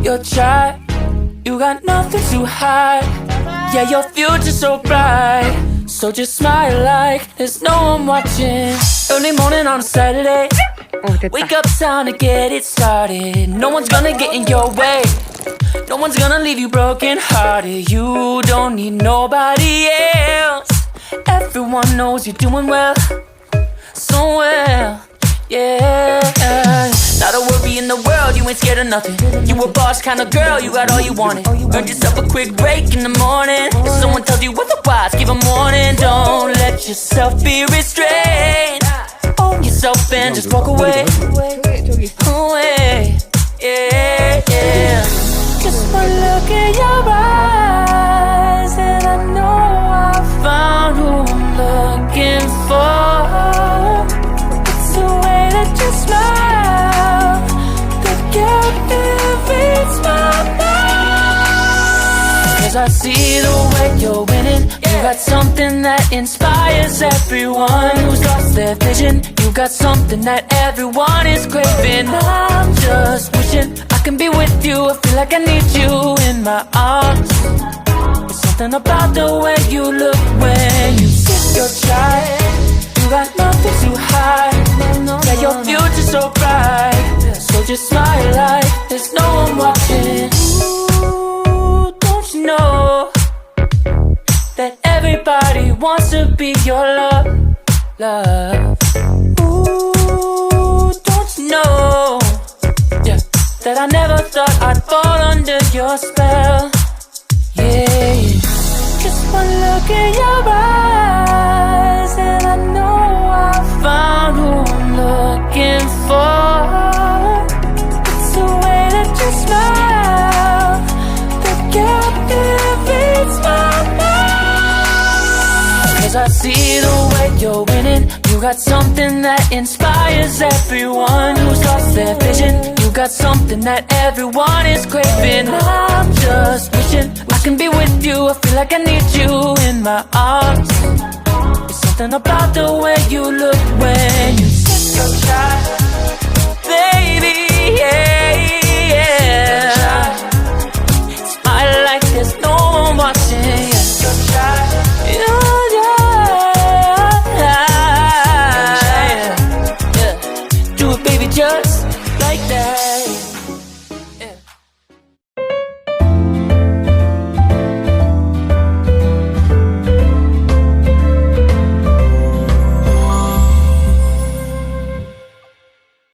your child. You got nothing to hide. Yeah, your future's so bright. So just smile like there's no one watching. Early morning on a Saturday. Wake up, time to get it started. No one's gonna get in your way. No one's gonna leave you broken hearted. You don't need nobody else. Everyone knows you're doing well, so well, yeah. Not a worry in the world, you ain't scared of nothing. You a boss kind of girl, you got all you wanted. Earned yourself a quick break in the morning. If someone tells you otherwise, give 'em warning. Don't let yourself be restrained. Own yourself and just walk away. Away, yeah, yeah. Just one look in your eyes and I know I found who I'm looking for. It's the way that you smile that captivates my mind. 'Cause I see the way you're winning. You got something that inspires everyone who's lost their vision. You got something that everyone is craving. I'm just wishing I can be with you. I feel like I need you in my arms. There's something about the way you look when you sit your child. You got nothing to hide. Yeah, your future's so bright. So just smile like there's no one watching. Ooh, don't you know that everybody wants to be your love, love. Ooh, don't you know, yeah, that I never thought I'd fall under your spell, yeah. Just one look in your eyes and I know I found who I'm looking for. It's the way that you smile that captivates my mind. 'Cause I see the way you're winning. You got something that inspires everyone who's lost their vision. You got something that everyone is craving. I'm just wishing I can be with you. I feel like I need you in my arms. There's something about the way you look when you sit your child, baby, yeah.